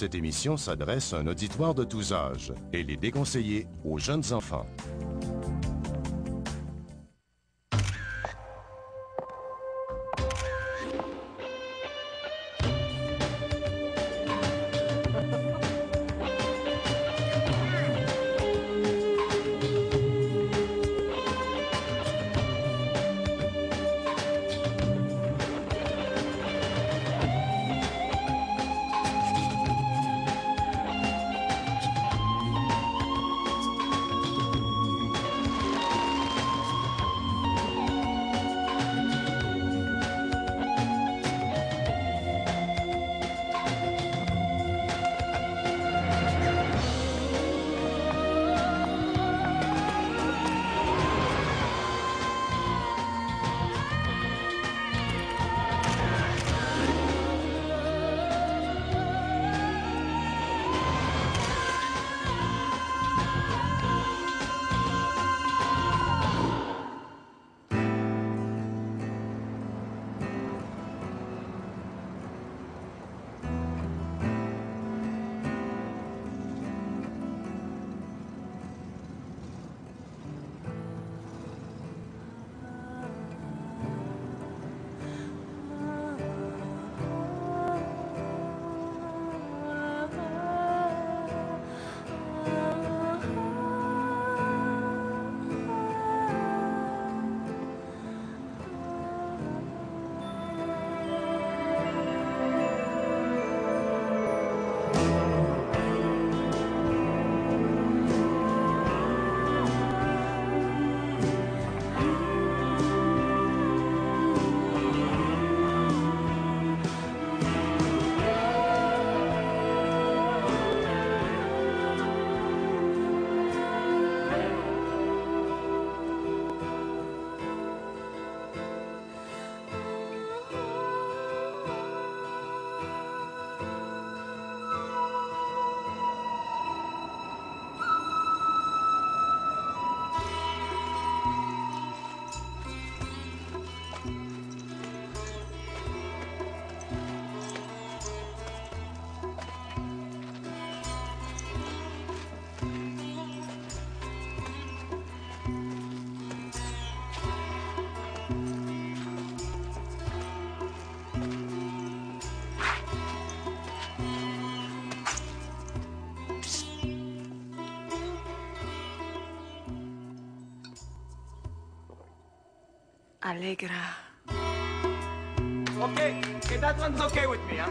Cette émission s'adresse à un auditoire de tous âges. Elle est déconseillée aux jeunes enfants. Allegra. Okay, that one's okay with me, huh?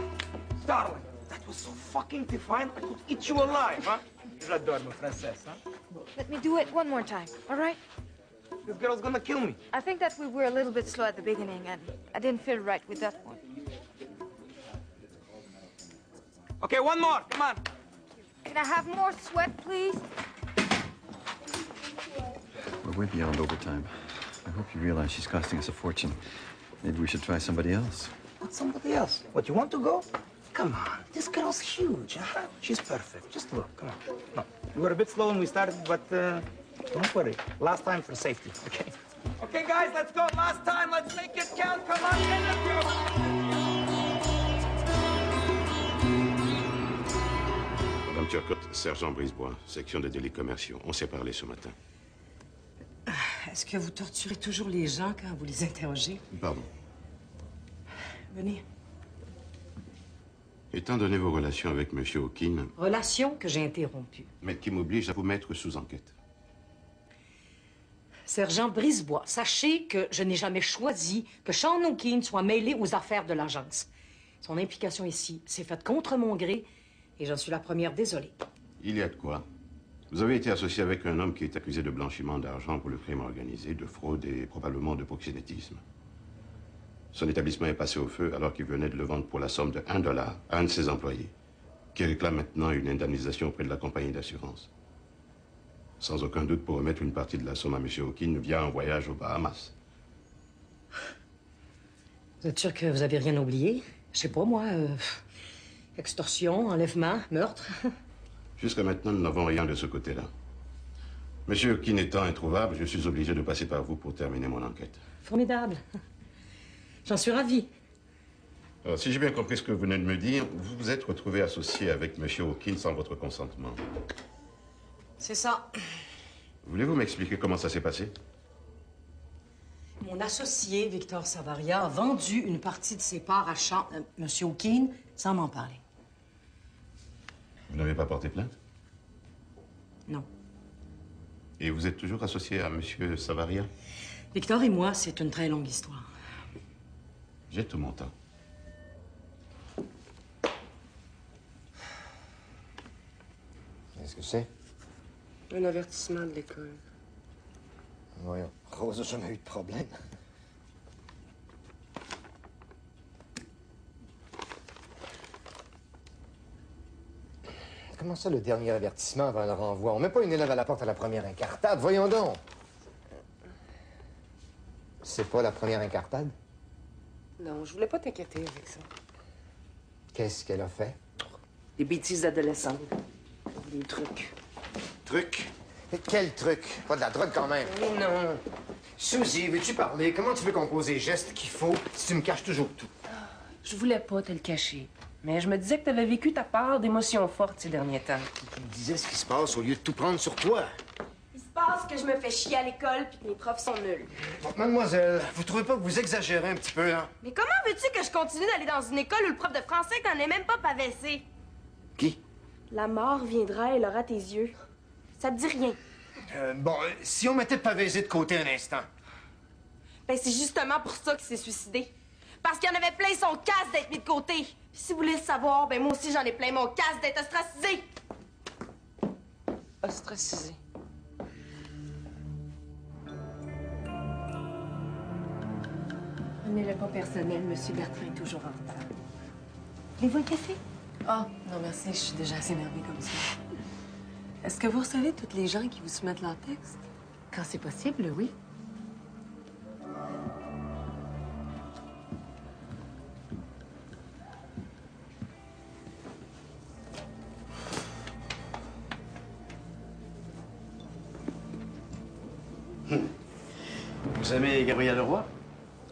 Darling, that was so fucking defiant, I could eat you alive, huh? J'adore ma princesse, huh? Let me do it one more time, all right? This girl's gonna kill me. I think that we were a little bit slow at the beginning, and I didn't feel right with that one. Okay, one more, come on. Can I have more sweat, please? We're way beyond overtime. I hope you realize she's costing us a fortune. Maybe we should try somebody else. What, somebody else? What, you want to go? Come on, this girl's huge, huh? She's perfect. Just look, come on. No, we were a bit slow when we started, but don't worry. Last time for safety, okay? Okay, guys, let's go. Last time, let's make it count. Come on, Madame Turcotte, sergent Brisebois, section de délits commerciaux. On s'est parlé ce matin. Est-ce que vous torturez toujours les gens quand vous les interrogez? Pardon. Venez. Étant donné vos relations avec M. Hawkins... Relations que j'ai interrompues. Mais qui m'oblige à vous mettre sous enquête. Sergent Brisebois, sachez que je n'ai jamais choisi que Sean Hawkins soit mêlé aux affaires de l'agence. Son implication ici s'est faite contre mon gré et j'en suis la première désolée. Il y a de quoi. Vous avez été associé avec un homme qui est accusé de blanchiment d'argent pour le crime organisé, de fraude et probablement de proxénétisme. Son établissement est passé au feu alors qu'il venait de le vendre pour la somme de $1 à un de ses employés, qui réclame maintenant une indemnisation auprès de la compagnie d'assurance. Sans aucun doute pour remettre une partie de la somme à M. Hawkins via un voyage aux Bahamas. Vous êtes sûr que vous avez rien oublié? Je sais pas, moi, extorsion, enlèvement, meurtre. Jusqu'à maintenant, nous n'avons rien de ce côté-là. Monsieur Hawkins étant introuvable, je suis obligé de passer par vous pour terminer mon enquête. Formidable. J'en suis ravie. Alors, si j'ai bien compris ce que vous venez de me dire, vous vous êtes retrouvé associé avec M. Hawkins sans votre consentement. C'est ça. Voulez-vous m'expliquer comment ça s'est passé? Mon associé, Victor Savaria, a vendu une partie de ses parts à M. Hawkins sans m'en parler. Vous n'avez pas porté plainte? Non. Et vous êtes toujours associé à M. Savaria? Victor et moi, c'est une très longue histoire. J'ai tout mon temps. Qu'est-ce que c'est? Un avertissement de l'école. Voyons, Rose n'a jamais eu de problème. Comment ça, le dernier avertissement avant le renvoi? On met pas une élève à la porte à la première incartade, voyons donc! C'est pas la première incartade? Non, je voulais pas t'inquiéter avec ça. Qu'est-ce qu'elle a fait? Des bêtises d'adolescente. Des trucs. Truc? Mais quel truc? Pas de la drogue quand même. Oh non. Suzy, veux-tu parler? Comment tu veux qu'on pose les gestes qu'il faut si tu me caches toujours tout? Je voulais pas te le cacher. Mais je me disais que t'avais vécu ta part d'émotions fortes ces derniers temps. Tu me disais ce qui se passe au lieu de tout prendre sur toi. Il se passe que je me fais chier à l'école puis que mes profs sont nuls. Bon, mademoiselle, vous trouvez pas que vous exagérez un petit peu, là? Mais comment veux-tu que je continue d'aller dans une école où le prof de français t'en est même pas pavaissé? Qui? La mort viendra et elle aura tes yeux. Ça te dit rien. Bon, si on mettait Pavésé de côté un instant. Ben, c'est justement pour ça qu'il s'est suicidé. Parce qu'il y en avait plein son casse d'être mis de côté. Puis si vous voulez le savoir, ben moi aussi j'en ai plein mon casse d'être ostracisé. Ostracisé. Prenez-le pas personnel, Monsieur Bertrand est toujours en retard. Voulez-vous un café? Ah, non merci, je suis déjà assez énervée comme ça. Est-ce que vous recevez toutes les gens qui vous soumettent leur texte? Quand c'est possible, oui. Vous aimez Gabriel Leroy?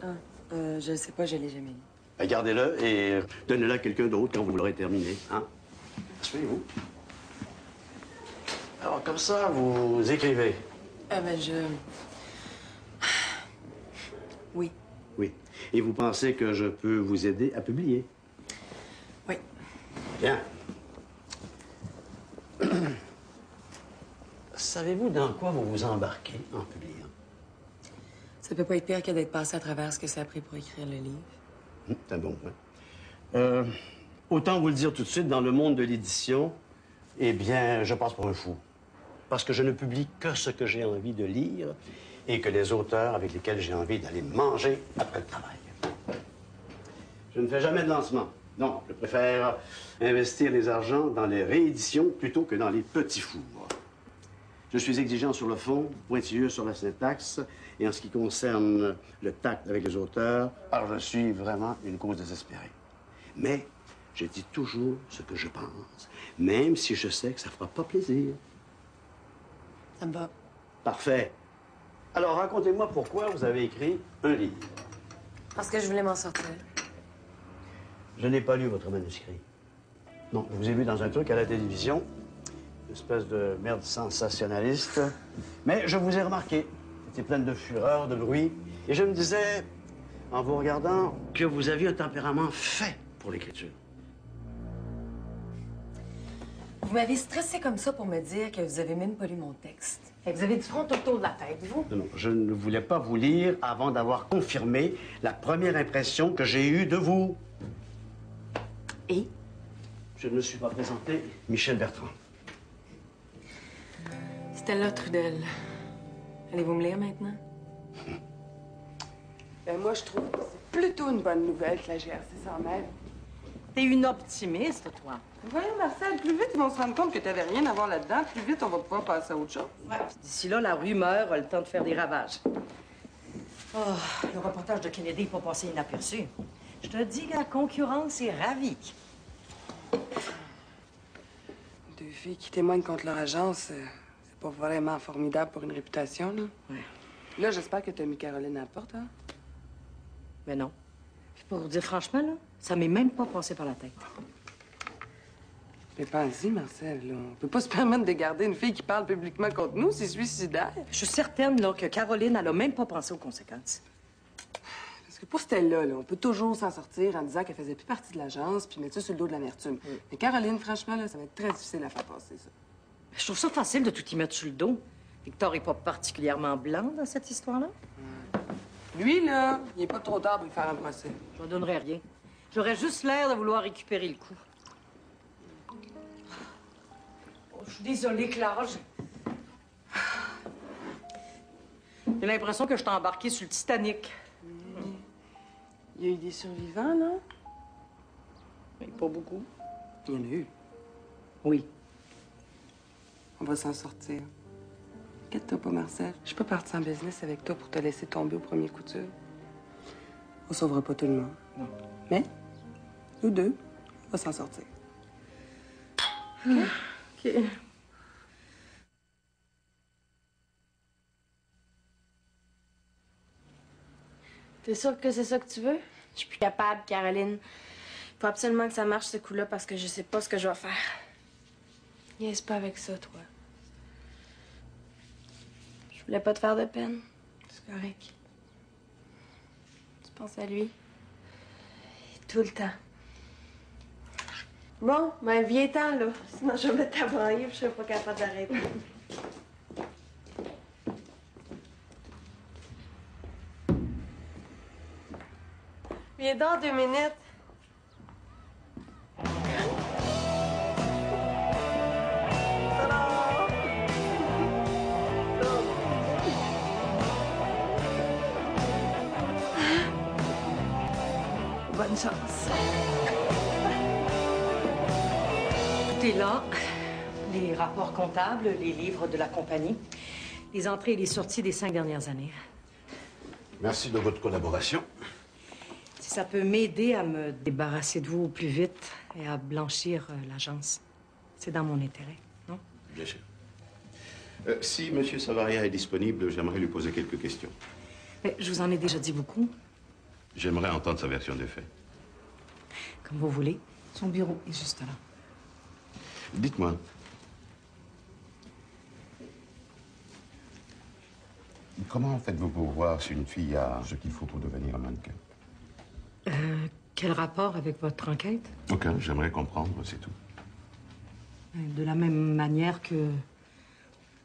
Ah, je ne sais pas, je l'ai jamais lu. Ben, gardez-le et donnez-le à quelqu'un d'autre quand vous l'aurez terminé, hein? Suivez-vous. Alors, comme ça, vous écrivez. Oui. Oui. Et vous pensez que je peux vous aider à publier? Oui. Bien. Savez-vous dans quoi vous vous embarquez en publiant? Ça peut pas être pire que d'être passé à travers ce que ça a pris pour écrire le livre. C'est un bon point. Autant vous le dire tout de suite, dans le monde de l'édition, eh bien, je passe pour un fou. Parce que je ne publie que ce que j'ai envie de lire et que les auteurs avec lesquels j'ai envie d'aller manger après le travail. Je ne fais jamais de lancement. Non, je préfère investir les argents dans les rééditions plutôt que dans les petits fours. Je suis exigeant sur le fond, pointilleux sur la syntaxe, et en ce qui concerne le tact avec les auteurs, alors je suis vraiment une cause désespérée. Mais je dis toujours ce que je pense, même si je sais que ça fera pas plaisir. Ça me va. Parfait. Alors, racontez-moi pourquoi vous avez écrit un livre. Parce que je voulais m'en sortir. Je n'ai pas lu votre manuscrit. Non, je vous ai vu dans un truc à la télévision, une espèce de merde sensationnaliste. Mais je vous ai remarqué. C'était plein de fureur, de bruit. Et je me disais, en vous regardant, que vous aviez un tempérament fait pour l'écriture. Vous m'avez stressé comme ça pour me dire que vous avez même pas lu mon texte. Et vous avez du front autour de la tête, vous? Non, je ne voulais pas vous lire avant d'avoir confirmé la première impression que j'ai eue de vous. Et? Je ne me suis pas présenté, Michel Bertrand. Stella Trudel. Allez-vous me lire maintenant? Ben moi, je trouve que c'est plutôt une bonne nouvelle que la GRC s'en mêle. T'es une optimiste, toi. Voyons, Marcel, plus vite ils vont se rendre compte que t'avais rien à voir là-dedans, plus vite on va pouvoir passer à autre chose. Ouais. D'ici là, la rumeur a le temps de faire des ravages. Oh, le reportage de Kennedy n'est pas passé inaperçu. Je te dis que la concurrence est ravie. Deux filles qui témoignent contre leur agence, c'est pas vraiment formidable pour une réputation, là. Ouais. Là, j'espère que t'as mis Caroline à la porte, hein? Mais non. Puis pour vous dire franchement, là, ça m'est même pas passé par la tête. Mais pense-y, Marcel, là. On peut pas se permettre de garder une fille qui parle publiquement contre nous, c'est suicidaire. Je suis certaine, là, que Caroline, elle a même pas pensé aux conséquences. Parce que pour Stella, là, on peut toujours s'en sortir en disant qu'elle faisait plus partie de l'agence puis mettre ça sur le dos de l'amertume. Mais Caroline, franchement, là, ça va être très difficile à faire passer, ça. Je trouve ça facile de tout y mettre sur le dos. Victor est pas particulièrement blanc dans cette histoire-là. Lui, là, il est pas trop tard pour lui faire un procès. Je ne donnerais rien. J'aurais juste l'air de vouloir récupérer le coup. Oh, je suis désolée, Clara. J'ai l'impression que je t'ai embarqué sur le Titanic. Il y a eu des survivants, là? Mais pas beaucoup. Il y en a eu. Oui. On va s'en sortir. Inquiète-toi pas, Marcel. Je suis pas partie en business avec toi pour te laisser tomber au premier coup de dur. On sauvera pas tout le monde. Non. Mais, nous deux, on va s'en sortir. OK. OK. T'es sûre que c'est ça que tu veux? Je suis plus capable, Caroline. Faut absolument que ça marche, ce coup-là, parce que je sais pas ce que je vais faire. Niaise pas avec ça, toi. Je voulais pas te faire de peine. C'est correct. Tu penses à lui? Tout le temps. Bon, ben viens-t'en, là. Sinon, je vais me t'abrailler et je serai pas capable d'arrêter. Viens donc 2 minutes. Bonne chance. Tout est là. Les rapports comptables, les livres de la compagnie, les entrées et les sorties des 5 dernières années. Merci de votre collaboration. Si ça peut m'aider à me débarrasser de vous au plus vite et à blanchir l'agence, c'est dans mon intérêt, non? Bien sûr. Si M. Savaria est disponible, j'aimerais lui poser quelques questions. Mais je vous en ai déjà dit beaucoup. J'aimerais entendre sa version des faits. Comme vous voulez. Son bureau est juste là. Dites-moi. Comment faites-vous pour voir si une fille a ce qu'il faut pour devenir un mannequin? Quel rapport avec votre enquête? Aucun, j'aimerais comprendre, c'est tout. De la même manière que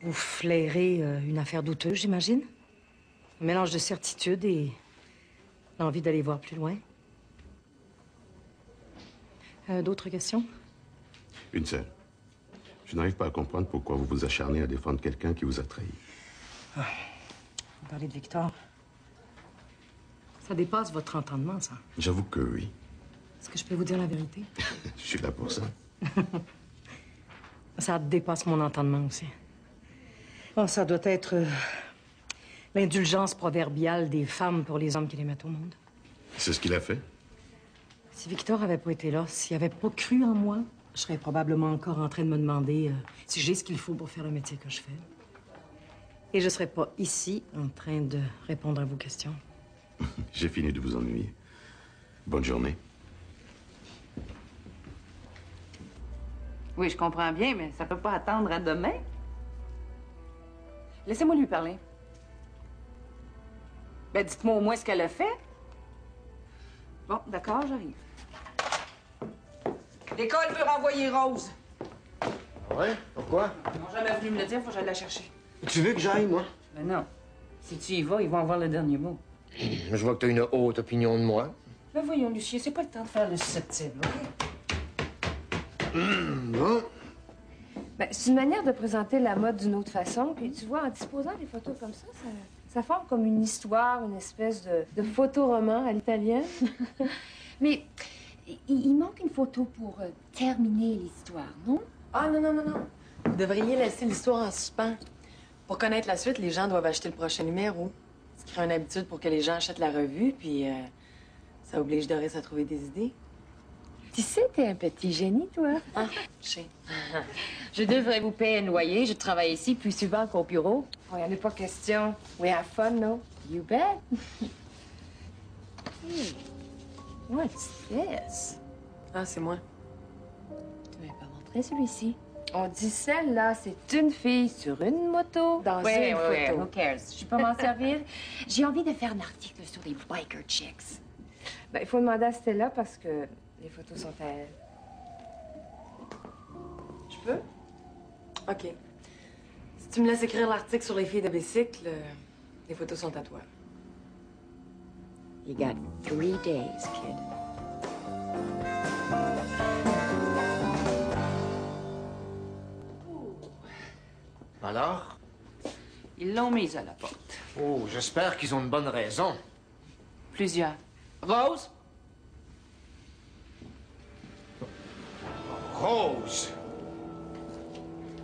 vous flairez une affaire douteuse, j'imagine? Un mélange de certitude et l'envie d'aller voir plus loin. D'autres questions? Une seule. Je n'arrive pas à comprendre pourquoi vous vous acharnez à défendre quelqu'un qui vous a trahi. Vous parlez de Victor. Ça dépasse votre entendement, ça. J'avoue que oui. Est-ce que je peux vous dire la vérité? Je suis là pour ça. Ça dépasse mon entendement aussi. Oh, ça doit être l'indulgence proverbiale des femmes pour les hommes qui les mettent au monde. C'est ce qu'il a fait? Si Victor avait pas été là, s'il avait pas cru en moi, je serais probablement encore en train de me demander si j'ai ce qu'il faut pour faire le métier que je fais. Et je serais pas ici en train de répondre à vos questions. J'ai fini de vous ennuyer. Bonne journée. Oui, je comprends bien, mais ça peut pas attendre à demain. Laissez-moi lui parler. Ben, dites-moi au moins ce qu'elle a fait. Bon, d'accord, j'arrive. L'école veut renvoyer Rose. Ouais? Pourquoi? Ils n'ont jamais voulu me le dire, faut que j'aille la chercher. Tu veux que j'aille, moi? Ben non. Si tu y vas, ils vont avoir le dernier mot. Je vois que t'as une haute opinion de moi. Ben voyons, Lucien, c'est pas le temps de faire le susceptible, OK? Bon. Ben, c'est une manière de présenter la mode d'une autre façon. Puis tu vois, en disposant des photos comme ça forme comme une histoire, une espèce de photoroman à l'italienne. Mais il manque une photo pour terminer l'histoire, non? Ah, non, non, non, non. Vous devriez laisser l'histoire en suspens. Pour connaître la suite, les gens doivent acheter le prochain numéro. Ce qui crée une habitude pour que les gens achètent la revue, puis ça oblige Doris à trouver des idées. Tu sais, t'es un petit génie, toi. Ah, je sais. Je devrais vous payer un loyer. Je travaille ici plus souvent qu'au bureau. Oh, y en a pas question. We have fun, no? You bet. What's this? Ah, c'est moi. Tu m'avais pas montré celui-ci. On dit celle-là, c'est une fille sur une moto dans une photo. Who cares? Je peux m'en servir. J'ai envie de faire un article sur les biker chicks. Ben, il faut demander à Stella parce que les photos sont à elle. Je peux? OK. Si tu me laisses écrire l'article sur les filles de bicycle, les photos sont à toi. You got 3 days, kid. Alors? Ils l'ont mise à la porte. Oh, j'espère qu'ils ont une bonne raison. Plusieurs. Rose? Rose!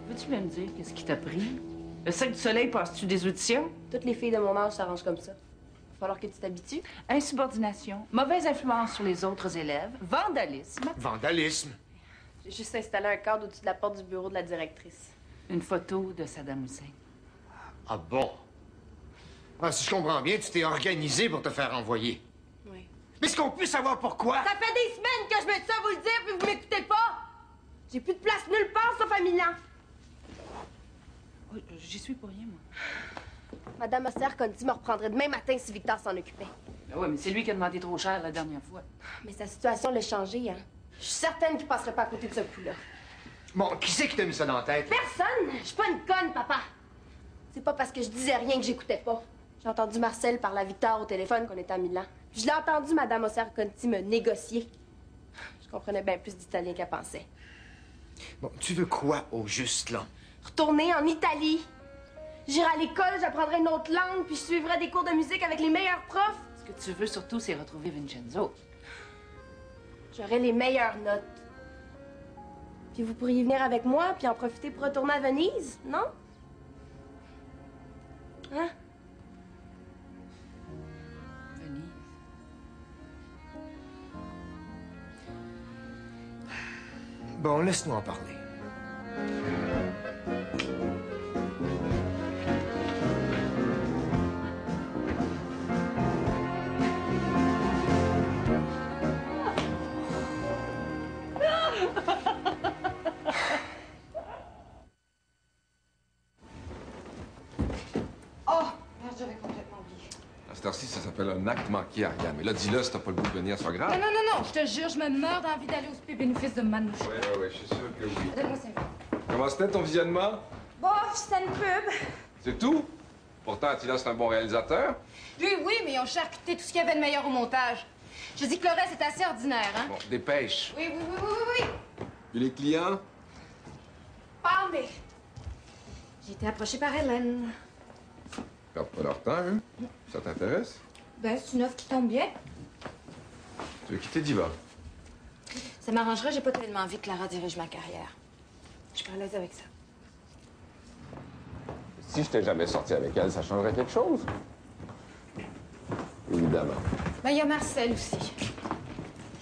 Veux-tu me dire qu'est-ce qui t'a pris? Le Cirque du Soleil passe-tu des auditions? Toutes les filles de mon âge s'arrangent comme ça. Il va falloir que tu t'habitues. Insubordination, mauvaise influence sur les autres élèves, vandalisme. Vandalisme? J'ai juste installé un cadre au-dessus de la porte du bureau de la directrice. Une photo de Saddam Hussein. Ah bon? Ah, si je comprends bien, tu t'es organisé pour te faire envoyer. Oui. Mais est-ce qu'on peut savoir pourquoi? Ça fait des semaines que je me dis ça vous le dire, puis vous m'écoutez pas! J'ai plus de place nulle part, sauf à Milan. Oh, j'y suis pour rien, moi. Madame Osser-Conti me reprendrait demain matin si Victor s'en occupait. Ben oui, mais c'est lui qui a demandé trop cher la dernière fois. Mais sa situation l'a changé, hein. Je suis certaine qu'il passerait pas à côté de ce coup-là. Bon, qui c'est qui t'a mis ça dans la tête? Personne! Je suis pas une conne, papa! C'est pas parce que je disais rien que j'écoutais pas. J'ai entendu Marcel parler à Victor au téléphone qu'on était à Milan. Puis je l'ai entendu Madame Osser-Conti me négocier. Je comprenais bien plus d'italien qu'elle pensait. Bon, tu veux quoi au juste, là? Retourner en Italie. J'irai à l'école, j'apprendrai une autre langue, puis je suivrai des cours de musique avec les meilleurs profs. Ce que tu veux surtout, c'est retrouver Vincenzo. J'aurai les meilleures notes. Puis vous pourriez venir avec moi, puis en profiter pour retourner à Venise, non? Hein? Venise. Bon, laisse-nous en parler. J'avais complètement oublié. À cette heure-ci, ça s'appelle un acte manqué, Ariane. Mais là, dis-le si t'as pas le goût de venir, c'est pas grave. Non, je te jure, je me meurs d'envie d'aller au souper bénéfice de Manouche. Ouais, je suis sûr que oui. Donne-moi 5 minutes. Comment c'était ton visionnement? Bof, c'était une pub. C'est tout? Pourtant, Attila, c'est un bon réalisateur. Oui, mais ils ont charcuté tout ce qu'il y avait de meilleur au montage. Je dis que le reste est assez ordinaire, hein? Bon, dépêche. Oui. Et les clients? Parlez. J'ai été approchée par Hélène. Perdent pas leur temps, hein? Ça t'intéresse? Ben, c'est une offre qui tombe bien. Tu veux quitter Diva? Ça m'arrangerait, j'ai pas tellement envie que Clara dirige ma carrière. Je suis pas à l'aise avec ça. Si je t'ai jamais sorti avec elle, ça changerait quelque chose? Évidemment. Ben, il y a Marcel aussi.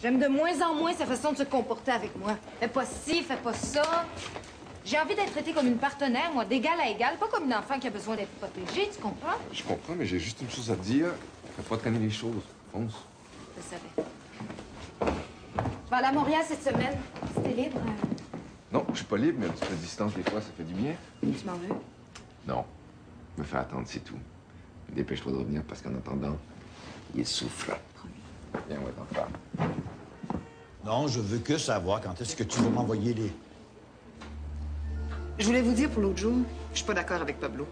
J'aime de moins en moins sa façon de se comporter avec moi. Fais pas ci, fais pas ça. J'ai envie d'être traitée comme une partenaire, moi, d'égal à égal, pas comme une enfant qui a besoin d'être protégée, tu comprends? Je comprends, mais j'ai juste une chose à te dire. Fais pas traîner les choses. Fonce. Je savais. Je vais aller à Montréal cette semaine. Si t'es libre, Non, je suis pas libre, mais un petit peu de distance, des fois, ça fait du bien. tu m'en veux? Non. Me faire attendre, c'est tout. Dépêche-toi de revenir, parce qu'en attendant, il souffre. Viens, on va t'en faire. Non, je veux que savoir quand est-ce que tu vas m'envoyer les... Je voulais vous dire pour l'autre jour, je suis pas d'accord avec Pablo.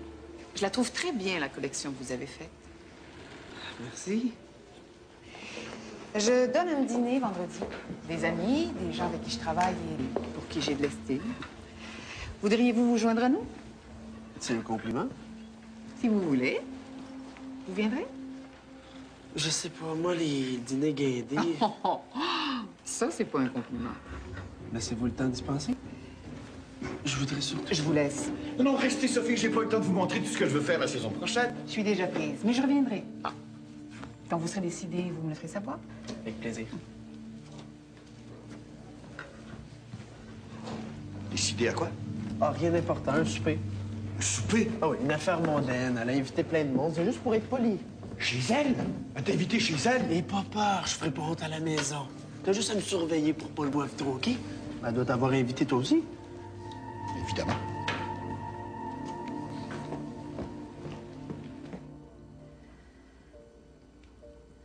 Je la trouve très bien, la collection que vous avez faite. Merci. Je donne un dîner vendredi. Des amis, des gens avec qui je travaille et pour qui j'ai de l'estime. Voudriez-vous vous joindre à nous? C'est un compliment? Si vous voulez. Vous viendrez? Je sais pas, moi, les dîners guindés... Ça, c'est pas un compliment. Laissez-vous le temps d'y penser? Je voudrais surtout... Je vous laisse. Non, restez, Sophie, j'ai pas le temps de vous montrer tout ce que je veux faire la saison prochaine. Je suis déjà prise, mais je reviendrai. Quand vous serez décidé, vous me le ferez savoir? Avec plaisir. Décidé à quoi? Ah, rien d'important, un souper. Un souper? Ah oui, une affaire mondaine. Elle a invité plein de monde. C'est juste pour être poli. Chez elle? Elle t'a invité chez elle? N'aie pas peur, je ferai pas honte à la maison. T'as juste à me surveiller pour pas le boire trop, OK? Elle doit t'avoir invité toi aussi. Évidemment.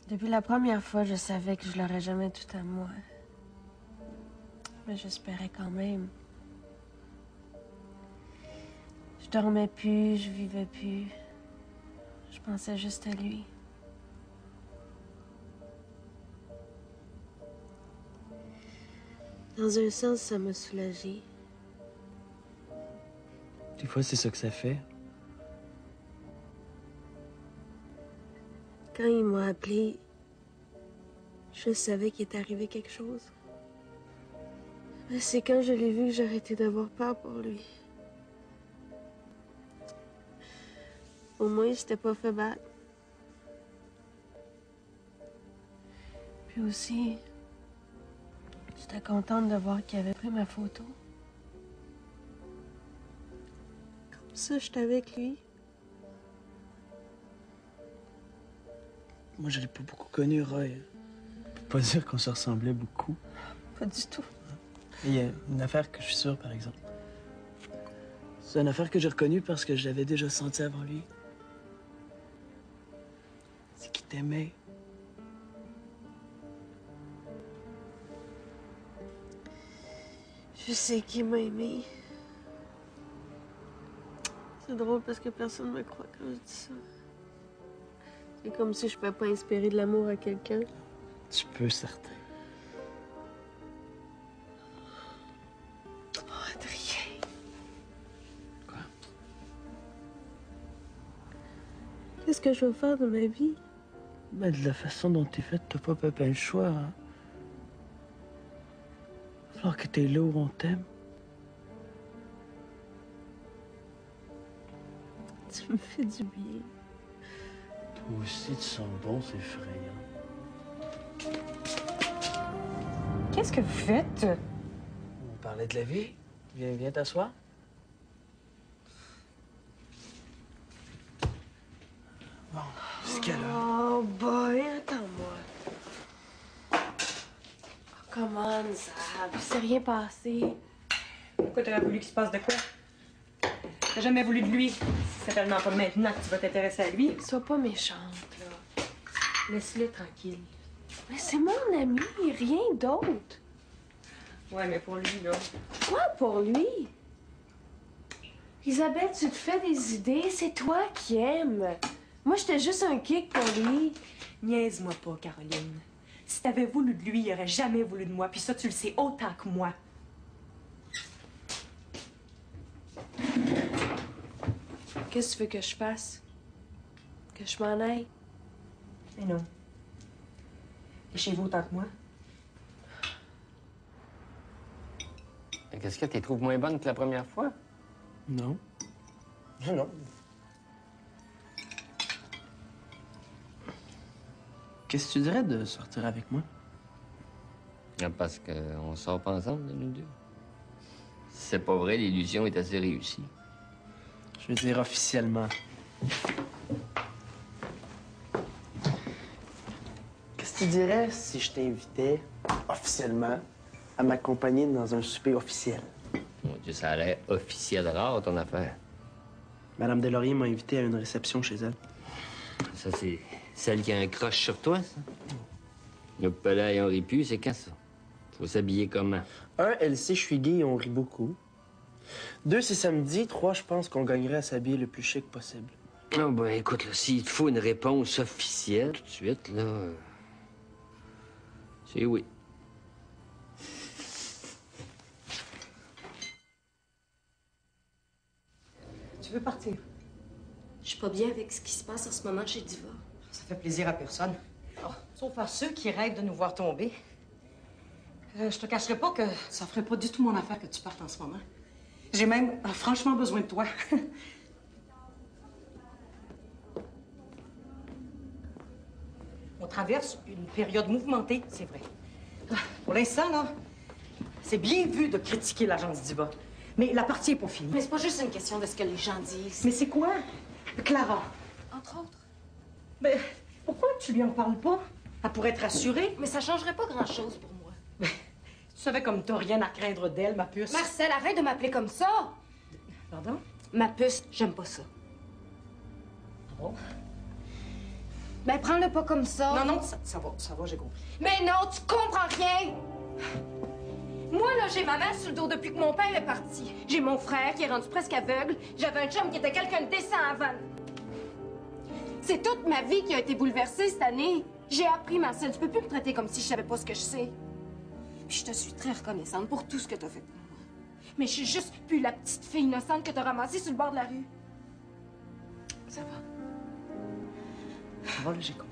Depuis la première fois, je savais que je l'aurais jamais tout à moi. Mais j'espérais quand même. Je dormais plus, je vivais plus. Je pensais juste à lui. Dans un sens, ça m'a soulagée. Des fois, c'est ça que ça fait. Quand il m'a appelé, je savais qu'il était arrivé quelque chose. Mais c'est quand je l'ai vu que j'ai arrêté d'avoir peur pour lui. Au moins, il s'était pas fait battre. Puis aussi, j'étais contente de voir qu'il avait pris ma photo. Comme ça, j'étais avec lui. Moi, je l'ai pas beaucoup connu, Roy. Je peux pas dire qu'on se ressemblait beaucoup. Pas du tout. Il y a une affaire que je suis sûr, par exemple. C'est une affaire que j'ai reconnue parce que je l'avais déjà sentie avant lui. C'est qu'il t'aimait. Je sais qu'il m'a aimé. C'est drôle parce que personne ne me croit quand je dis ça. C'est comme si je pouvais pas inspirer de l'amour à quelqu'un. Tu peux, certain. Oh, Adrien. Quoi? Qu'est-ce que je vais faire de ma vie? Ben, de la façon dont t'es faite, t'as pas pépin le choix, hein? Il va falloir que t'es là où on t'aime. Tu me fais du bien. Toi aussi, tu sens bon, c'est effrayant. Qu'est-ce que vous faites? On parlait de la vie. Viens t'asseoir. Bon, jusqu'à là. Oh boy, attends-moi. Oh, come on, Zab. Il s'est rien passé. Pourquoi t'aurais voulu qu'il se passe de quoi? T'as jamais voulu de lui. C'est tellement pas maintenant que tu vas t'intéresser à lui. Sois pas méchante, là. Laisse-le tranquille. Mais c'est mon ami, rien d'autre. Ouais, mais pour lui, là. Quoi pour lui? Isabelle, tu te fais des idées, c'est toi qui aimes. Moi, j'étais juste un kick pour lui. Niaise-moi pas, Caroline. Si t'avais voulu de lui, il aurait jamais voulu de moi. Puis ça, tu le sais autant que moi. Qu'est-ce que tu veux que je fasse? Que je m'en aille? Mais non. T'es chez vous autant que moi. Qu'est-ce que tu trouves moins bonne que la première fois? Non. Non. Qu'est-ce que tu dirais de sortir avec moi? Parce qu'on sort pas ensemble, nous deux. Si c'est pas vrai, l'illusion est assez réussie. Je veux dire officiellement. Qu'est-ce que tu dirais si je t'invitais officiellement à m'accompagner dans un souper officiel? Mon Dieu, ça a l'air officiel rare, ton affaire. Madame Delaurier m'a invité à une réception chez elle. Ça, c'est celle qui a un croche sur toi, ça? Le pelé, on rit plus, c'est quand, ça? Faut s'habiller comment? 1, elle sait que je suis gay et on rit beaucoup. 2, c'est samedi. 3, je pense qu'on gagnerait à s'habiller le plus chic possible. Oh, ben, écoute, là, s'il te faut une réponse officielle tout de suite, là... c'est oui. Tu veux partir? Je suis pas bien avec ce qui se passe en ce moment chez Diva. Ça fait plaisir à personne. Oh, sauf à ceux qui rêvent de nous voir tomber. Je te cacherai pas que ça ferait pas du tout mon affaire que tu partes en ce moment. J'ai même franchement besoin de toi. On traverse une période mouvementée, c'est vrai. Pour l'instant, là, c'est bien vu de critiquer l'agence Diva. Mais la partie est pas finie. Mais c'est pas juste une question de ce que les gens disent. Mais c'est quoi? Clara. Entre autres. Ben, tu lui en parles pas? Elle pourrait être rassurée. Mais ça changerait pas grand-chose pour moi. Tu savais comme t'as rien à craindre d'elle, ma puce. Marcel, arrête de m'appeler comme ça! Pardon? Ma puce, j'aime pas ça. Ah bon? Ben, prends-le pas comme ça. Non, non, ça va, j'ai compris. Mais non, tu comprends rien! Moi, là, j'ai ma mère sur le dos depuis que mon père est parti. J'ai mon frère qui est rendu presque aveugle. J'avais un chum qui était quelqu'un de décent avant. C'est toute ma vie qui a été bouleversée cette année. J'ai appris, Marcel. Tu peux plus me traiter comme si je savais pas ce que je sais. Puis je te suis très reconnaissante pour tout ce que t'as fait pour moi. Mais je suis juste plus la petite fille innocente que t'as ramassée sur le bord de la rue. Ça va. Ça va, là, j'ai compris.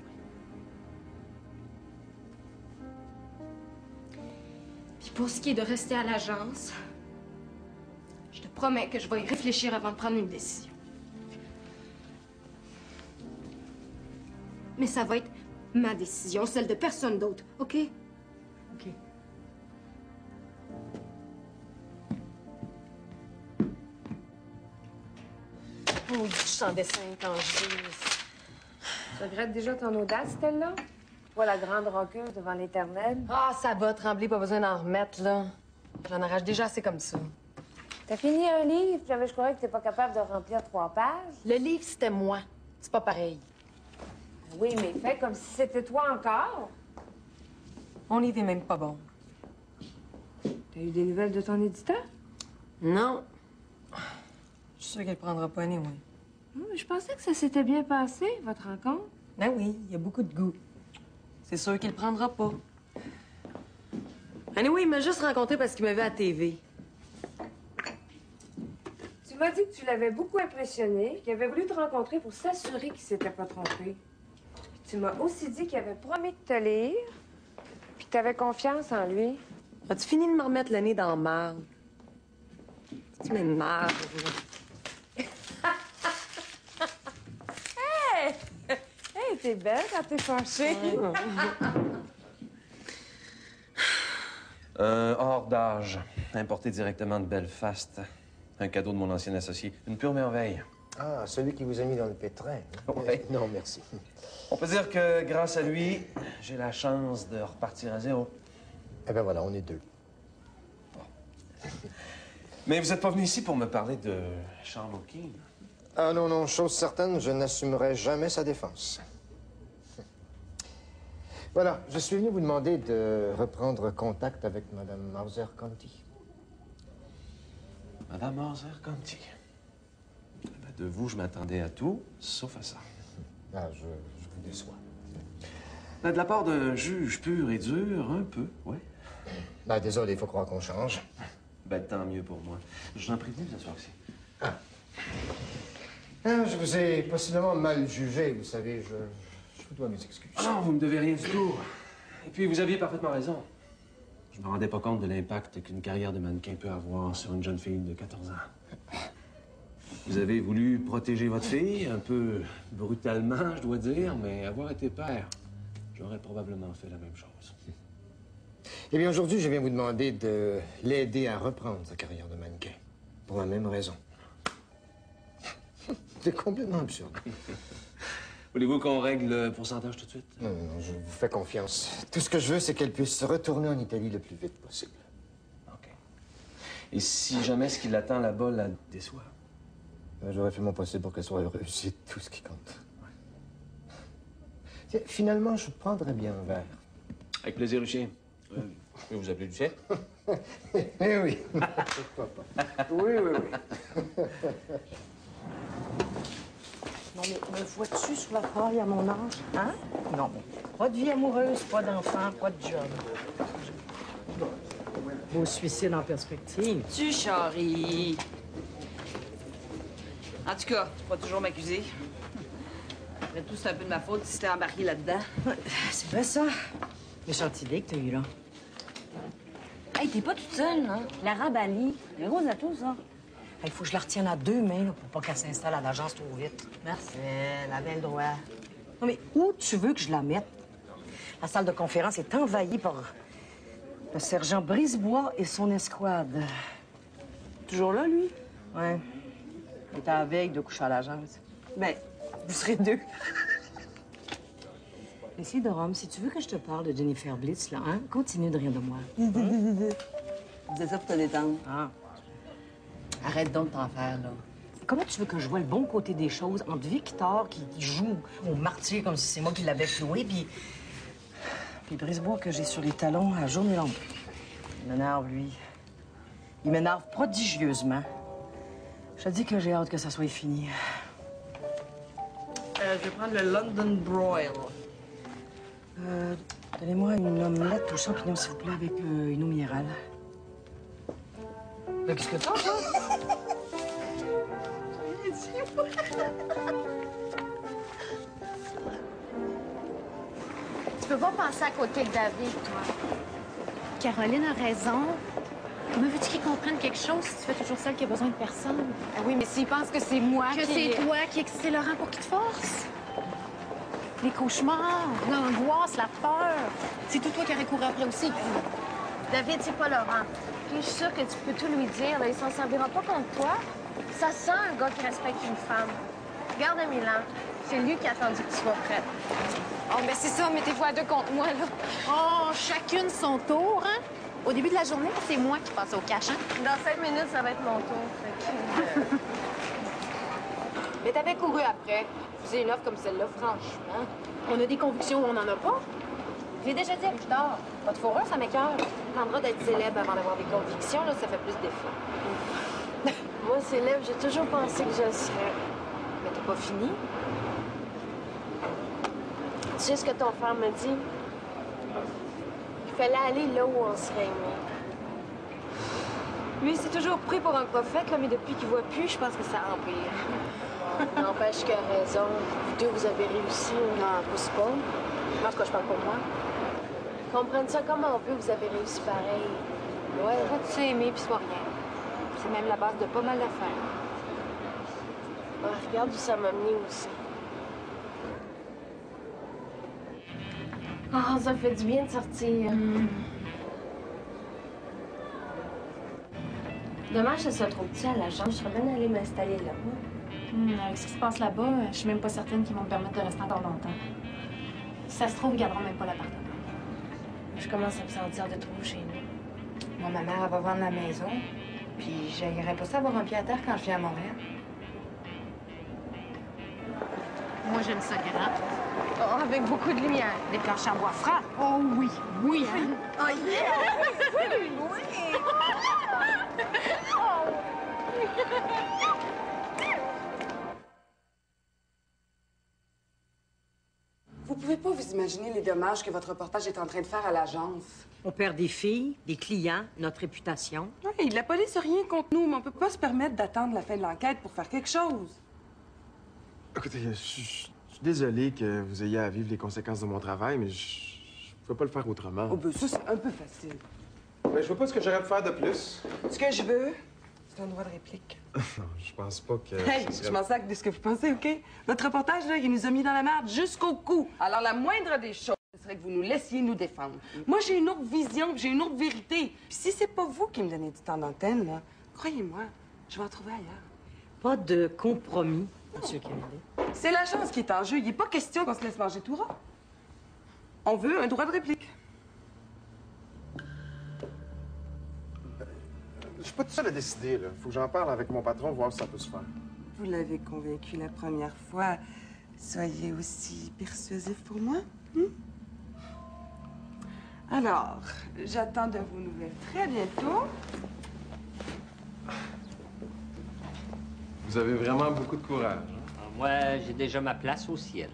Puis pour ce qui est de rester à l'agence, je te promets que je vais y réfléchir avant de prendre une décision. Mais ça va être ma décision, celle de personne d'autre, OK? OK. Oh, je sens dessin quand je lis. Tu regrettes déjà ton audace, celle-là? Toi, la grande roqueuse devant l'éternel? Ah, ça va, Tremblay, pas besoin d'en remettre, là. J'en arrache déjà assez comme ça. T'as fini un livre, puis je croyais que t'es pas capable de remplir 3 pages. Le livre, c'était moi. C'est pas pareil. Oui, mais fais comme si c'était toi encore. Mon livre est même pas bon. T'as eu des nouvelles de ton éditeur? Non. Je suis sûre qu'elle prendra pas anyway. Je pensais que ça s'était bien passé, votre rencontre. Ben oui, il y a beaucoup de goût. C'est sûr qu'il le prendra pas. Anyway, il m'a juste rencontré parce qu'il m'avait à la TV. Tu m'as dit que tu l'avais beaucoup impressionné, qu'il avait voulu te rencontrer pour s'assurer qu'il s'était pas trompé. Puis tu m'as aussi dit qu'il avait promis de te lire, puis que t'avais confiance en lui. As-tu fini de me remettre le nez dans la marde? Tu m'énerves. Hey! Hey, t'es belle quand t'es fâchée. Hors d'âge, importé directement de Belfast. Un cadeau de mon ancien associé. Une pure merveille. Ah, celui qui vous a mis dans le pétrin. Ouais. Non, merci. On peut dire que grâce à lui, j'ai la chance de repartir à zéro. Eh bien voilà, on est 2. Mais vous n'êtes pas venu ici pour me parler de Charles O'Keefe? Ah non, non, chose certaine, je n'assumerai jamais sa défense. Voilà, je suis venu vous demander de reprendre contact avec Madame Mauser-Conti. Madame Mauser-Conti. De vous, je m'attendais à tout, sauf à ça. Ah, je vous déçois. De la part d'un juge pur et dur, un peu, oui. Ben, désolé, il faut croire qu'on change. Ben, tant mieux pour moi. Je vous en prie, vous asseoir ici. Ah, je vous ai possiblement mal jugé, vous savez, je vous dois mes excuses. Ah non, vous me devez rien du tout. Et puis, vous aviez parfaitement raison. Je me rendais pas compte de l'impact qu'une carrière de mannequin peut avoir sur une jeune fille de 14 ans. Vous avez voulu protéger votre fille, un peu brutalement, je dois dire, mais avoir été père, j'aurais probablement fait la même chose. Eh bien, aujourd'hui, je viens vous demander de l'aider à reprendre sa carrière de mannequin. Pour la même raison. C'est complètement absurde. Voulez-vous qu'on règle le pourcentage tout de suite? Non, non, non, je vous fais confiance. Tout ce que je veux, c'est qu'elle puisse retourner en Italie le plus vite possible. OK. Et si jamais ce qui l'attend là-bas la déçoit? J'aurais fait mon possible pour qu'elle soit heureuse. C'est tout ce qui compte. Tiens, finalement, je prendrais bien un verre. Avec plaisir, Lucien. Je peux vous appeler Lucien? Eh oui. Pourquoi pas? Oui, oui, oui. Non, mais me vois-tu sur la paille à mon âge? Hein? Non, mais pas de vie amoureuse, pas d'enfant, pas de job. Beau suicide en perspective. Tu charries. En tout cas, tu peux toujours m'accuser. Après tout, c'est un peu de ma faute si t'es embarqué là-dedans. C'est vrai, ça. Méchante idée que t'as eue, là. Hey, t'es pas toute seule, hein? Lara Bali. C'est gros à tout, ça. Il faut que je la retienne à 2 mains là, pour pas qu'elle s'installe à l'agence trop vite. Merci, elle avait le droit. Non, mais où tu veux que je la mette? La salle de conférence est envahie par le sergent Brisebois et son escouade. Toujours là, lui? Ouais. Il est à la veille de coucher à l'agence. Ben, vous serez 2. Plessis de Rome, si tu veux que je te parle de Jennifer Blitz, là, hein, continue de rire de moi. C'est ça pour te détendre. Ah. Arrête donc de t'en faire, là. Comment tu veux que je vois le bon côté des choses entre Victor, qui joue au martyr comme si c'est moi qui l'avais floué, puis Brisebois que j'ai sur les talons à journée longue. Il m'énerve, lui. Il m'énerve prodigieusement. Je te dis que j'ai hâte que ça soit fini. Je vais prendre le London Broil. Donnez-moi une omelette aux champignons, s'il vous plaît, avec une eau minérale. Mais qu'est-ce que t'as, ça? Tu peux pas penser à côté de David, toi. Caroline a raison. Comment veux-tu qu'il comprenne quelque chose si tu fais toujours celle qui a besoin de personne? Ah oui, mais s'il pense que c'est moi Que c'est toi qui excité Laurent pour qu'il te force? Les cauchemars, l'angoisse, la peur. C'est tout toi qui aurais couru après aussi. David, c'est pas Laurent. Puis je suis sûre que tu peux tout lui dire. Là, il s'en servira pas contre toi. Ça sent un gars qui respecte une femme. Regarde à Milan. C'est lui qui a attendu que tu sois prête. Oh, ben c'est ça, mettez-vous à deux contre moi, là. Oh, chacune son tour, hein? Au début de la journée, c'est moi qui passe au cash, hein? Dans 5 minutes, ça va être mon tour. Fait que, Mais t'avais couru après. C'est une offre comme celle-là, franchement. On a des convictions ou on n'en a pas. J'ai déjà dit à Victor, pas de fourrure, ça m'écoeure. Prendra d'être célèbre avant d'avoir des convictions, là, ça fait plus d'effet. moi, célèbre, j'ai toujours pensé que je le serais. Mais t'as pas fini? Tu sais ce que ton frère m'a dit? Il fallait aller là où on serait aimé. Lui, il s'est toujours pris pour un prophète, là, mais depuis qu'il voit plus, je pense que ça empire. N'empêche qu'il a raison. Vous deux, vous avez réussi. Non, pousse pas. En tout cas, je parle pour moi. Comprendre ça comme on veut, vous avez réussi pareil. Ouais, va tu sais aimer puis soit rien. C'est même la base de pas mal d'affaires. Ah, regarde où ça m'a mené aussi. Ah, ça fait du bien de sortir. Dommage que ce soit trop petit à l'agence. Je serais bien allée m'installer là. Avec ce qui se passe là-bas, je suis même pas certaine qu'ils vont me permettre de rester encore longtemps. Si ça se trouve, ils garderont même pas l'appartement. Je commence à me sentir de trop chez nous. Moi, ma mère, elle va vendre la maison. Puis j'aimerais pas ça avoir un pied à terre quand je viens à Montréal. Moi, j'aime ça grand. Oh, avec beaucoup de lumière. Des planchers en bois franc. Oh oui, oui, hein? Oh yeah! Oui! Vous pouvez pas vous imaginer les dommages que votre reportage est en train de faire à l'agence. On perd des filles, des clients, notre réputation. Oui, la police n'a rien contre nous, mais on peut pas se permettre d'attendre la fin de l'enquête pour faire quelque chose. Écoutez, je suis désolé que vous ayez à vivre les conséquences de mon travail, mais je peux pas le faire autrement. Oh, ben ça, c'est un peu facile. Ben, je vois pas ce que j'aurais pu faire de plus. Ce que je veux, c'est un droit de réplique. Non, je pense pas que... Hey, ce serait- je m'en sac de ce que vous pensez, OK? Votre reportage, là, il nous a mis dans la merde jusqu'au cou. Alors, la moindre des choses, ce serait que vous nous laissiez nous défendre. Moi, j'ai une autre vision, puis j'ai une autre vérité. Puis si c'est pas vous qui me donnez du temps d'antenne, là, croyez-moi, je vais en trouver ailleurs. Pas de compromis, M. Kennedy. C'est la chance qui est en jeu. Il n'est pas question qu'on se laisse manger tout ras. On veut un droit de réplique. Je suis pas tout seul à décider, là. Faut que j'en parle avec mon patron, voir si ça peut se faire. Vous l'avez convaincu la première fois. Soyez aussi persuasif pour moi. Alors, j'attends de vos nouvelles très bientôt. Vous avez vraiment beaucoup de courage. Hein? Moi, j'ai déjà ma place au ciel.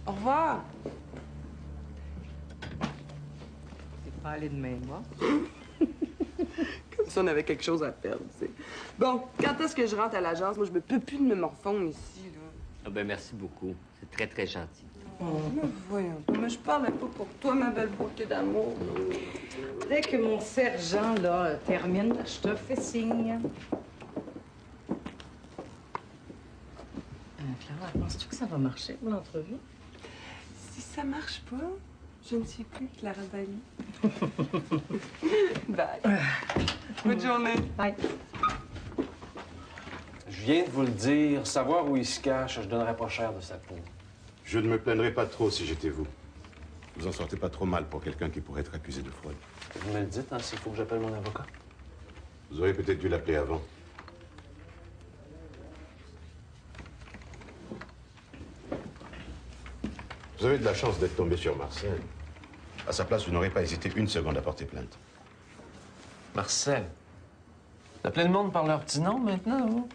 Au revoir. C'est pas aller demain, moi. Comme si on avait quelque chose à perdre, tu sais. Bon, quand est-ce que je rentre à l'agence? Moi, je me peux plus de me morfondre ici, là. Ah ben merci beaucoup. C'est très, très gentil. Oh, mais voyons, mais je parlais pas pour toi, ma belle beauté d'amour. Dès que mon sergent, là, termine, je te fais signe. Clara, penses-tu que ça va marcher pour l'entrevue? Si ça marche pas, je ne suis plus Clara Bali. Bye. Bonne journée. Bye. viens de vous le dire, savoir où il se cache, je donnerais pas cher de sa peau. Je ne me plaindrais pas trop si j'étais vous. Vous en sortez pas trop mal pour quelqu'un qui pourrait être accusé de fraude. Vous me le dites, hein, s'il faut que j'appelle mon avocat. Vous auriez peut-être dû l'appeler avant. Vous avez de la chance d'être tombé sur Marcel. À sa place, vous n'aurez pas hésité une seconde à porter plainte. Marcel. Vous appelez le monde par leur petit nom maintenant, vous?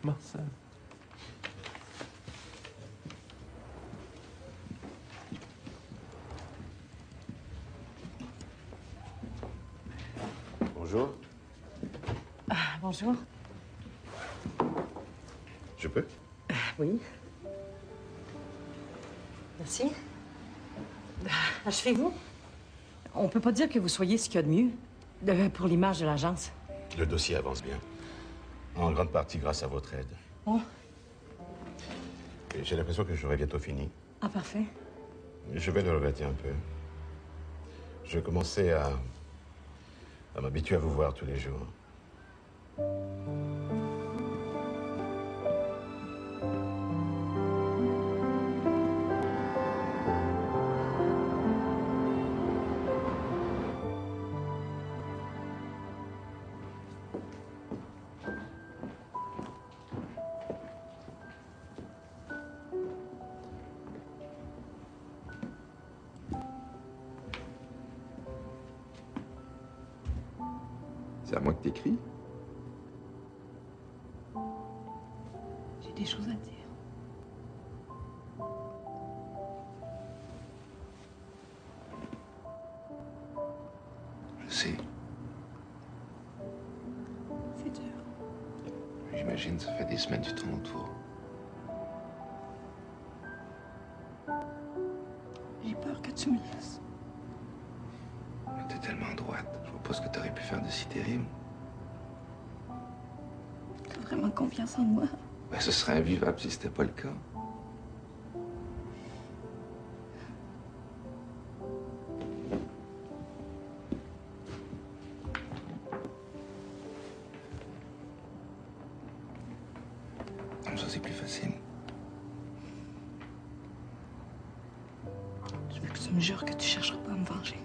Marcel. Bonjour. Ah, bonjour. Je peux? Oui. Merci. Achevez-vous. On peut pas dire que vous soyez ce qu'il y a de mieux pour l'image de l'agence. Le dossier avance bien. En grande partie grâce à votre aide. Oh. Et j'ai l'impression que j'aurai bientôt fini. Ah, parfait. Je vais le regretter un peu. Je commençais à m'habituer à vous voir tous les jours. C'est à moi que t'écris? J'ai des choses à dire. Je sais. C'est dur. J'imagine, ça fait des semaines que tu tournes autour. J'ai peur que tu me laisses. T'es tellement droite. Je vois pas ce que t'aurais pu faire de si terrible. T'as vraiment confiance en moi? Ben, ce serait invivable si c'était pas le cas. Comme ça, c'est plus facile. Je veux que tu me jures que tu chercheras pas à me venger.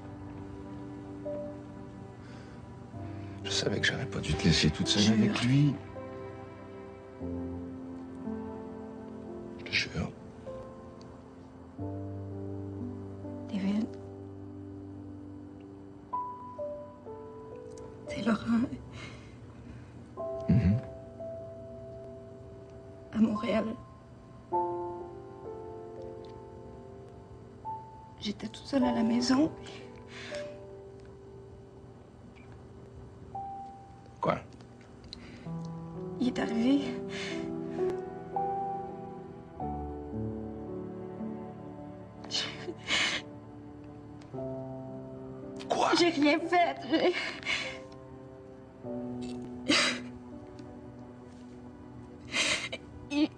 Je savais que j'aurais pas dû te laisser toute seule Jure. avec lui. Je te jure. David. C'est Laurent. À Montréal. J'étais toute seule à la maison. Quoi? Il est arrivé. Quoi? J'ai rien fait. Il...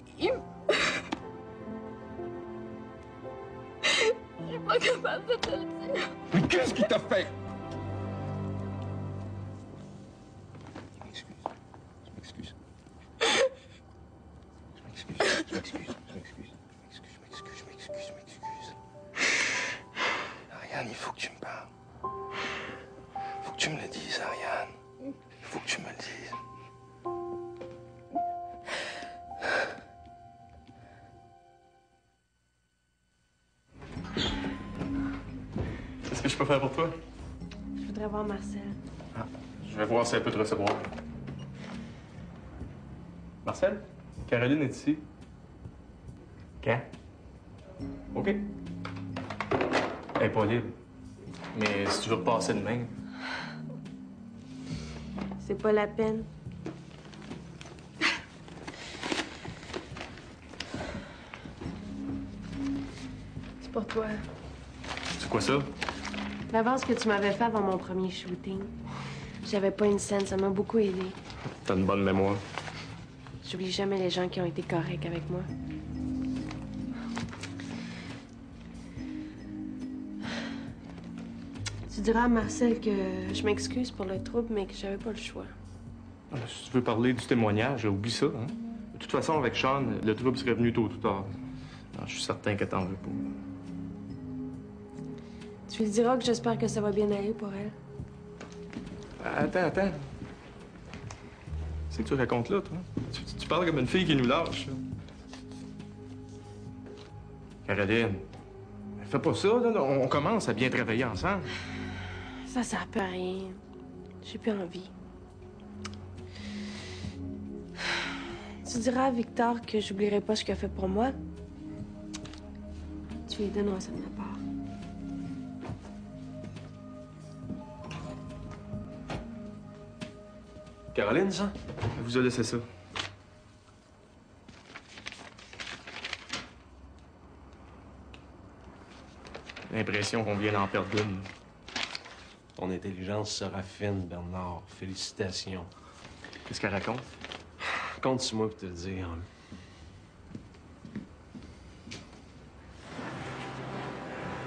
Je suis pas capable de te le dire. Mais qu'est-ce qu'il t'a fait? Ariane, il faut que tu me parles. Faut que tu me le dises, Ariane. Il faut que tu me le dises. Qu'est-ce que je peux faire pour toi? Je voudrais voir Marcel. Je vais voir si elle peut te recevoir. Marcel? Caroline est ici. Quand? OK. Elle est pas libre. Mais si tu veux passer demain. C'est pas la peine. C'est pour toi. C'est quoi ça? L'avance que tu m'avais fait avant mon premier shooting. J'avais pas une scène, ça m'a beaucoup aidé. T'as une bonne mémoire. J'oublie jamais les gens qui ont été corrects avec moi. Tu diras à Marcel que je m'excuse pour le trouble, mais que j'avais pas le choix. Si tu veux parler du témoignage, oublie ça. Hein? De toute façon, avec Sean, le trouble serait venu tôt ou tard. Alors, je suis certain que t'en veux pas. Tu lui diras que j'espère que ça va bien aller pour elle. Attends. C'est que tu racontes là, toi? Tu parles comme une fille qui nous lâche. Là. Caroline, fais pas ça, là. On commence à bien travailler ensemble. Ça sert pas à rien. J'ai plus envie. Tu diras à Victor que j'oublierai pas ce qu'il a fait pour moi. Tu lui donneras ça de ma part. Caroline, ça? Elle vous a laissé ça. L'impression qu'on vient d'en perdre une. Ton intelligence se raffine, Bernard. Félicitations. Qu'est-ce qu'elle raconte? Compte sur moi pour te le dire.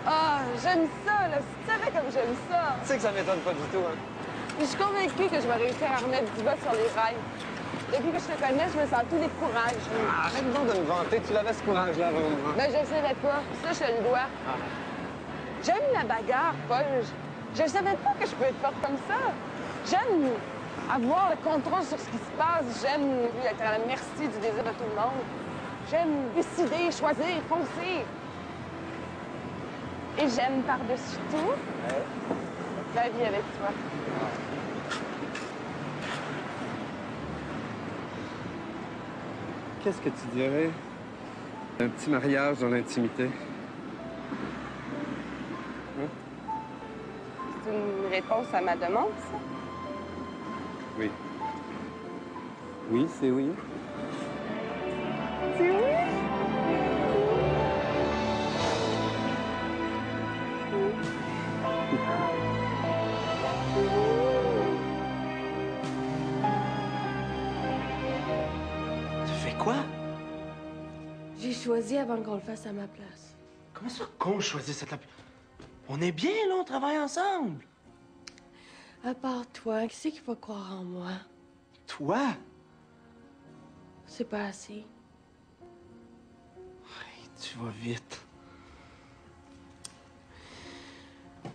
Ah, j'aime ça, là. Si tu savais comme j'aime ça. Tu sais que ça m'étonne pas du tout, hein? Puis je suis convaincue que je vais réussir à remettre du bas sur les rails. Depuis que je te connais, je me sens tout décourage. Arrête donc de me vanter. Tu l'avais ce courage-là avant moi. Ben, je le savais pas. Ça, je te le dois. J'aime la bagarre, Paul. Je ne savais pas que je pouvais être forte comme ça. J'aime avoir le contrôle sur ce qui se passe. J'aime être à la merci du désir de tout le monde. J'aime décider, choisir, foncer. Et j'aime par-dessus tout la vie avec toi. Qu'est-ce que tu dirais d'un petit mariage dans l'intimité? C'est une réponse à ma demande, ça? Oui. Oui, c'est oui. C'est oui? Tu fais quoi? J'ai choisi avant qu'on le fasse à ma place. Comment ça qu'on choisit cette... On est bien, là, on travaille ensemble. À part toi, qui c'est qui va croire en moi? Toi? C'est pas assez. Tu vas vite.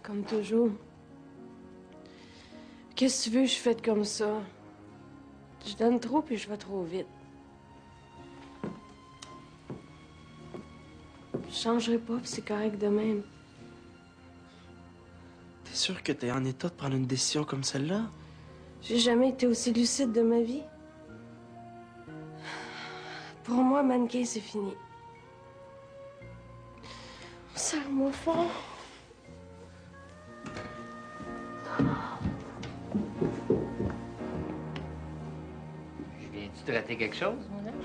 Comme toujours. Qu'est-ce que tu veux, je suis faite comme ça. Je donne trop puis je vais trop vite. Je changerai pas puis c'est correct de même. T'es sûr que t'es en état de prendre une décision comme celle-là? J'ai jamais été aussi lucide de ma vie. Pour moi, mannequin, c'est fini. Serre-moi fort. Je viens-tu te rater quelque chose, mon ami?